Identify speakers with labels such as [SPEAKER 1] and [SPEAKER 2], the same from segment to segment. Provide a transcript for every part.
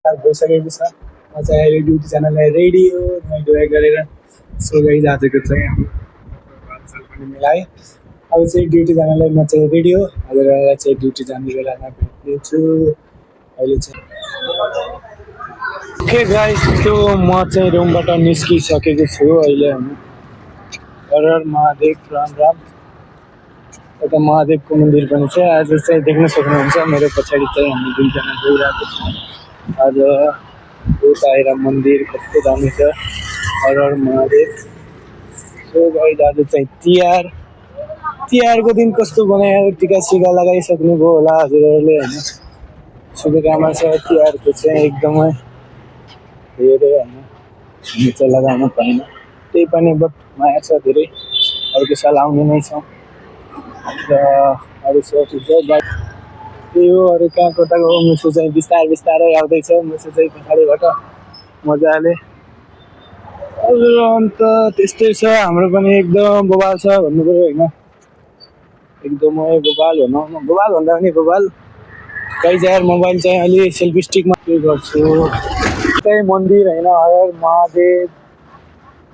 [SPEAKER 1] भइसकेको छ। म चाहिँ अहिले ड्युटी जानलाई रेडी हो नुहाइ गरेर। सो गाइज आजको चाहिँ हालचाल पनि मिलाएँ। अब चाहिँ ड्युटी जानलाई म चाहिँ रेडी हो। हजुरहरूलाई चाहिँ ड्युटी जाने बेलामा भेट्नेछु। अहिले चाहिँ ओके गाइज, त्यो म चाहिँ रुमबाट निस्किसकेको छु अहिले होइन। हर हर महादेव, राम राम। यता महादेवको मन्दिर पनि छ। आज चाहिँ देख्न सक्नुहुन्छ मेरो पछाडि चाहिँ हामी दुईजना गइरहेको छौँ। आज साई राम मन्दिर कस्तो दामी छ। हर हर महादेव। सो गाइज आज चाहिँ तिहारको दिन कस्तो बनायो, टिका सिका लगाइसक्नुभयो होला हजुरहरूले होइन। शुभकामना छ तिहारको चाहिँ एकदमै धेरै होइन। हामी चाहिँ लगाउनु पाएन त्यही पनि, बट माया छ धेरै। अर्को साल आउने नै छौँ र अरू सब ठिक छ। त्यही हो, अरू कहाँ कताको मुसु चाहिँ बिस्तारै आउँदैछ। मुसु चाहिँ पछाडिबाट मजाले। अन्त त्यस्तै छ, हाम्रो पनि एकदम बवाल छ भन्नु पऱ्यो होइन। एकदमै बवाल भन्दा पनि बवाल। गाइज यार मोबाइल चाहिँ अलि सेल्फी स्टिकमा प्ले गर्छु। चाहिँ मन्दिर होइन, हर हर महादेव।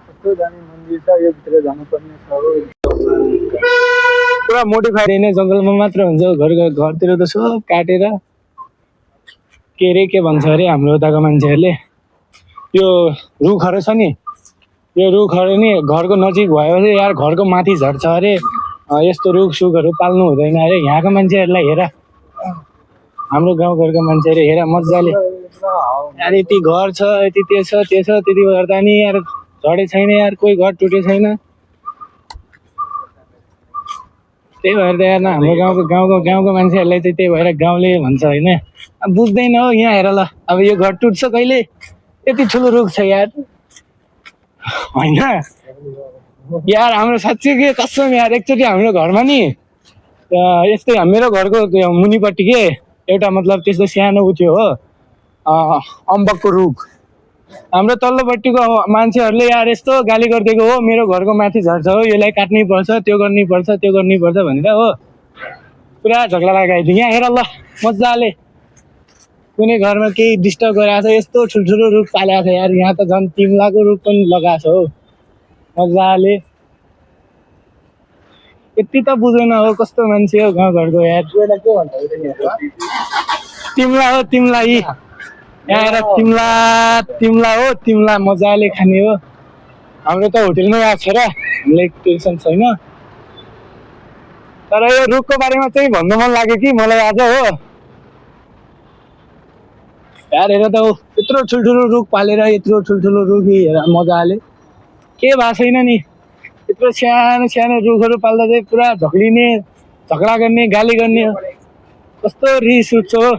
[SPEAKER 1] कस्तो दामी मन्दिर छ, यो भित्र जानुपर्ने छ हो। पुरा मोडिफाइड होइन, जङ्गलमा मात्र हुन्छ। घरतिर त सब काटेर के भन्छ अरे हाम्रो उताको मान्छेहरूले, यो रुखहरू छ नि, यो रुखहरू नि घरको नजिक भएपछि यार घरको माथि झर्छ अरे। यस्तो रुख सुखहरू पाल्नु हुँदैन अरे। यहाँको मान्छेहरूलाई हेर, हाम्रो गाउँघरको मान्छेहरू हेर मजाले यार, यति घर छ, यति त्यो छ त्यति गर्दा नि यार झडे छैन यार, कोही घर टुटे छैन। त्यही भएर त यार हाम्रो गाउँको मान्छेहरूलाई चाहिँ त्यही भएर गाउँले भन्छ होइन। अब बुझ्दैन हो। यहाँ हेर ल, अब यो घर टुट्छ कहिले, यति ठुलो रुख छ यार होइन यार। हाम्रो साँच्चै के कसम यार, एकचोटि हाम्रो घरमा नि यस्तै मेरो घरको मुनिपट्टि के एउटा मतलब त्यस्तो सानो उ थियो हो, अम्बकको रुख। हाम्रो तल्लोपट्टिको मान्छेहरूले यार यस्तो गाली गरिदिएको हो, मेरो घरको माथि झर्छ हो, यसलाई काट्नै पर्छ, त्यो गर्नै पर्छ भनेर हो। पुरा झगडा लगाइदियो। यहाँ हेर ल मजाले, कुनै घरमा केही डिस्टर्ब गरिरहेको छ, यस्तो ठुल्ठुलो रुख पालेको छ यार। यहाँ त झन् तिम्लाको रुख पनि लगाएको छ हो मजाले। यति त बुझेन हो, कस्तो मान्छे हो गाउँघरको यार। के भन्छ तिम्ला हो, तिम्ला यी यहाँ हेर, तिम्ला हो, तिम्ला मजाले खाने हो। हाम्रो त होटेलमै आएको छ र हामीलाई टेन्सन छैन। तर यो रुखको बारेमा चाहिँ भन्नु मन लाग्यो कि मलाई आज हो यार। हेर त यत्रो ठुल्ठुलो रुख पालेर, यत्रो ठुल्ठुलो रुख हेर मजाले, के भएको छैन नि। यत्रो सानो रुखहरू पाल्दा चाहिँ पुरा झक्लिने, झगडा गर्ने, गाली गर्ने, कस्तो रिस उठ्छ हो।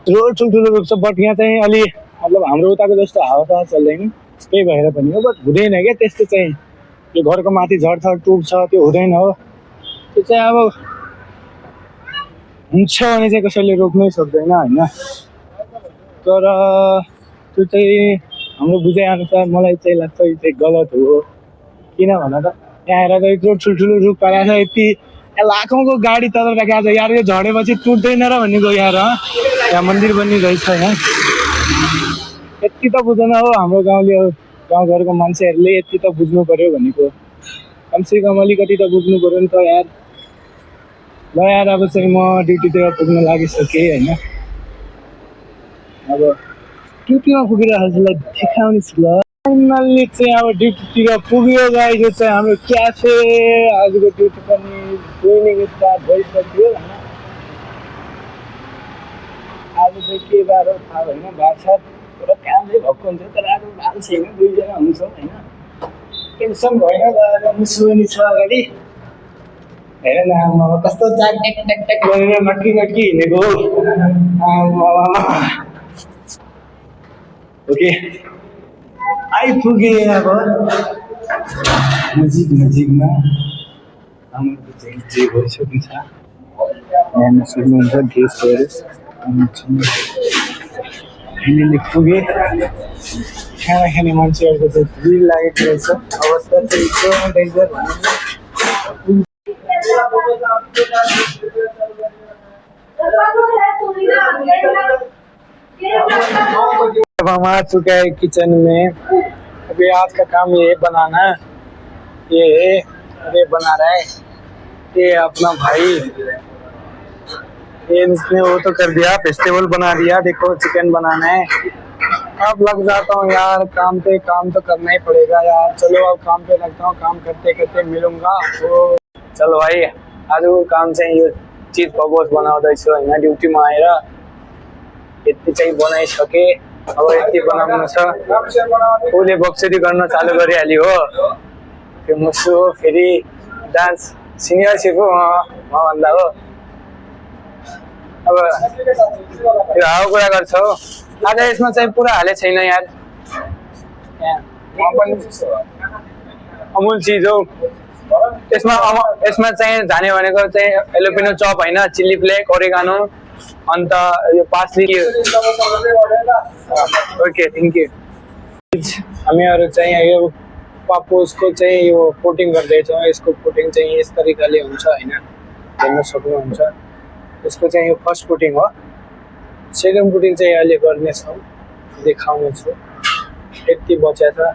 [SPEAKER 1] ठुल्ठुलो रुख छ, बट यहाँ चाहिँ अलि मतलब हाम्रो उताको जस्तो हावा चल्दैन, त्यही भएर पनि हो। बट हुँदैन क्या त्यस्तो चाहिँ, यो घरको माथि झर्छ टुट्छ त्यो हुँदैन हो। त्यो चाहिँ अब हुन्छ भने चाहिँ कसैले रोक्नै सक्दैन होइन। तर त्यो चाहिँ हाम्रो बुझाइअनुसार मलाई चाहिँ लाग्छ यो चाहिँ गलत हो। किन भन त, यहाँ हेर त यत्रो ठुल्ठुलो रुख पालेको छ, यति लाखौँको गाडी तल राखेको छ यार। यो झडेपछि टुट्दैन र भनेको यार। यहाँ मन्दिर बनिरहेछ यहाँ, यति त बुझेन हो हाम्रो गाउँघरको मान्छेहरूले। यति त बुझ्नु पर्यो भनेको, कमसेकम अलिकति त बुझ्नु पर्यो नि त यार। ल यार अब चाहिँ म ड्युटीतिर पुग्न लागिसकेँ होइन। अब ड्युटीमा पुगेर हजुरलाई देखाउने छु ल। फाइनल्ली चाहिँ अब ड्युटीतिर पुग्यो गाइज। यो चाहिँ हाम्रो क्याफे। आजको ड्युटी पनि ट्रेनिङ स्टार्ट भइसक्यो होइन। आज चाहिँ के बार हो थाहा भएन, बाछा तर काम चाहिँ भएको हुन्छ, तर आज बाल छैन, दुईजना हुन्छौँ होइन। टेन्सन भएन, गएर मुसु पनि छ अगाडि। हेर न आमा कस्तो ट्याक गरेर नट्की हिँडेको हो। ओके आइपुगे अब नजिकमा। हाम्रो चाहिँ जे भइसकेको छ, हेर्न सक्नुहुन्छ गेस्टहरू हामीले पुगे। खाना खाने मान्छेहरूको चाहिँ भिड लागेको रहेछ। अवस्था चाहिँ एकदम डेन्जर भन्नु। अब हम आ चुके हैं किचन में। अभी आज का काम ये बनाना है, ये बना रहा है ये अपना भाई। ये इसने वो तो कर दिया, वेजिटेबल बना दिया। देखो चिकन बनाना है। अब लग जाता हूँ यार काम पे, काम तो करना ही पड़ेगा यार। चलो अब काम पे लगता हूँ, काम करते करते मिलूंगा। तो चलो भाई आज काम चाहिँ यो चिज पकोस बनाउँदैछु होइन। ड्युटीमा आएर यति चाहिँ बनाइसके। अब यति बनाउनु छ। उसले बक्सरी गर्न चालु गरिहाल्यो हो। त्यो मुसु हो, फेरि डान्स सिनियरसिप हो मभन्दा हो। अब यो हावा कुरा गर्छ हो। आज यसमा चाहिँ पुरा हाले छैन यार। अमुल चिज हो। यसमा चाहिँ जाने भनेको चाहिँ एलोपिनो चप होइन, चिल्ली फ्लेक, ओरेगानो, अन्त यो पार्सली। Okay thank you. हामीहरू चाहिँ यो पापोसको चाहिँ यो कोटिङ गर्दैछौँ। यसको कोटिङ चाहिँ यस तरिकाले हुन्छ होइन, हेर्न सक्नुहुन्छ। यसको चाहिँ यो फर्स्ट कोटिङ हो। सेकेन्ड कोटिङ चाहिँ अहिले गर्नेछौँ, देखाउने छु। यति बचा था,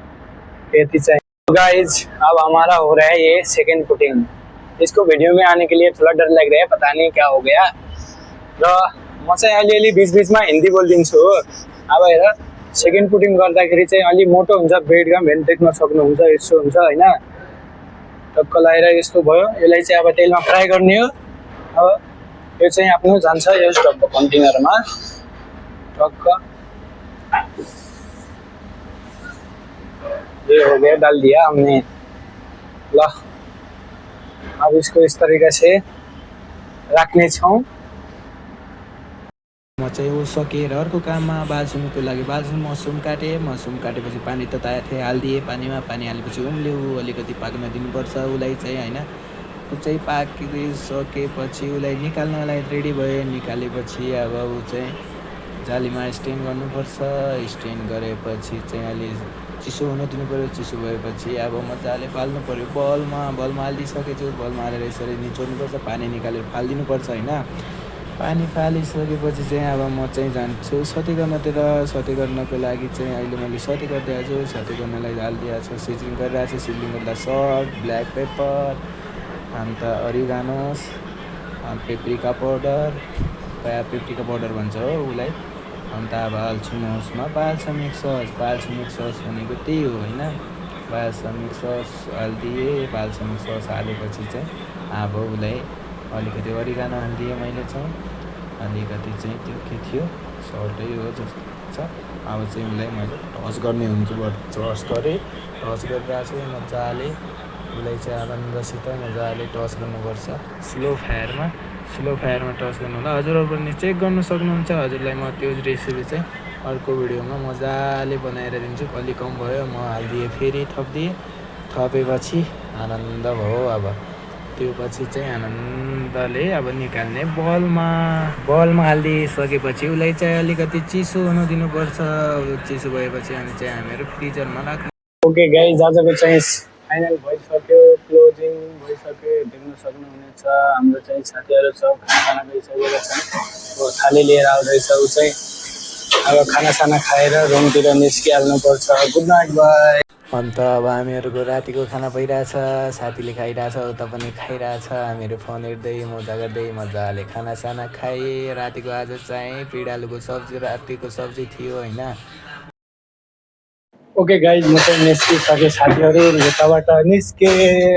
[SPEAKER 1] यति चाहिँ। गाइज अब हमारा हो रहा है ये सेकेंड पुटिंग। इसको वीडियो में आने के लिए थोड़ा डर लग रहा है, पता नहीं क्या हो गया। र म चाहिँ अलिअलि बिच बिचमा हिन्दी बोलिदिन्छु हो। अब हेर सेकेन्ड पुटिङ गर्दाखेरि चाहिँ अलि मोटो हुन्छ, ब्रेडका पनि देख्न सक्नुहुन्छ। यस्तो हुन्छ होइन, टक्क लगाएर यस्तो भयो। यसलाई चाहिँ अब तेलमा फ्राई गर्ने हो। अब यो चाहिँ आफ्नो जान्छ यस डब्बा कन्टेनरमा टक्क। ये हो गया, डाल दिया हमने। ल अब इसको इस तरीका से राख्ने छौँ।
[SPEAKER 2] म चाहिँ वो सकेर अर्को काममा बाल्सुनुको लागि मसरुम काटेपछि पानी तताएको थिएँ, हालिदिएँ पानीमा। पानी हालेपछि उम्ल्यो, अलिकति पाक्न दिनुपर्छ उसलाई चाहिँ होइन। ऊ चाहिँ पाकिसकेपछि उसलाई निकाल्नलाई रेडी भयो। निकालेपछि अब ऊ चाहिँ जालीमा स्टेन गर्नुपर्छ। स्टेन गरेपछि चाहिँ अलि चिसो हुन दिनु पऱ्यो। चिसो भएपछि अब मजाले फाल्नु पऱ्यो। बलमा हालिदिइसकेछु। बलमा हालेर यसरी निचोड्नुपर्छ, पानी निकालेर फालिदिनुपर्छ होइन। पानी फालिसकेपछि चाहिँ अब म चाहिँ जान्छु सती गर्नतिर। सती गर्नको लागि चाहिँ अहिले मैले सती गरिदिएको छु। सती गर्नलाई हालिदिएको छु, सिजलिङ गरिरहेको छु। सिजलिङ गर्दा सल्ट, ब्ल्याक पेपर, अन्त अरिगानोस, पेप्रिका पाउडर, पेप्रिका पाउडर भन्छ हो उसलाई। अन्त अब हाल्छु म उसमा बाल्समिक सस भनेको त्यही हो होइन। बाल्समिक सस हालिदिएँ। बाल्समिक सस हालेपछि चाहिँ अब उसलाई अलिकति अरिगानो हालिदिएँ मैले चाहिँ। अलिकति चाहिँ त्यो के थियो सल्टै हो जस्तो छ। अब चाहिँ उसलाई मैले टस गर्ने हुन्छ, टस गरेँ। टस गरिरहेको छु मजाले। उसलाई चाहिँ आनन्दसित मजाले टस गर्नुपर्छ। स्लो फायरमा टस गर्नु होला। हजुरहरू पनि चेक गर्नु सक्नुहुन्छ। हजुरलाई म त्यो रेसिपी चाहिँ अर्को भिडियोमा मजाले बनाएर दिन्छु। अलि कम भयो, म हालिदिएँ, फेरि थपेपछि आनन्द भयो। अब त्यो पछि चाहिँ आनन्दले अब निकाल्ने बलमा हालिदिइसकेपछि उसलाई चाहिँ अलिकति चिसो हुन दिनुपर्छ। चिसो भएपछि हामीहरू फ्रिजरमा राख्नु।
[SPEAKER 1] ओके गाइज, आजको चाहिँ फाइनल भइसक्यो, क्लोजिङ भइसक्यो। देख्न सक्नुहुनेछ हाम्रो चाहिँ साथीहरू सब खाना गइसकेको छ। थाली लिएर आउँदैछ ऊ चाहिँ। अब खानासाना खाएर रुमतिर निस्किहाल्नुपर्छ। Good night, bye.
[SPEAKER 2] अन्त अब हामीहरूको रातिको खाना भइरहेछ। साथीले खाइरहेछ, उता पनि खाइरहेछ। हामीहरू फोन हेर्दै मजा गर्दै मजाले खानासाना खाएँ। रातिको आज चाहिँ पिँडालुको सब्जी, रातिको सब्जी थियो होइन।
[SPEAKER 1] ओके गाइज, म चाहिँ निस्किसकेँ। साथीहरू यताबाट निस्के।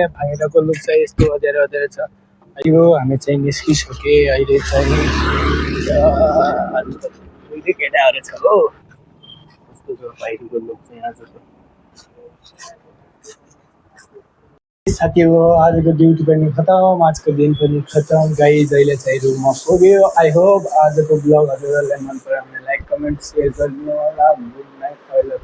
[SPEAKER 1] भाइरको लुक चाहिँ यस्तो अँध्यारो छ। यो हामी चाहिँ निस्किसके। अहिले चाहिँ दुई केटाहरू छ हो। यस्तो छ भाइरको लुक चाहिँ आजको। साथीहरू आजको ड्युटी पनि खतम, आजको दिन पनि खतम। गाइज अहिले चाहिँ रुममा पुग्यो। आई होप आजको ब्लग हजुरहरूलाई मन पऱ्यो भने लाइक कमेन्ट सेयर गरिदिनु होला। Good night.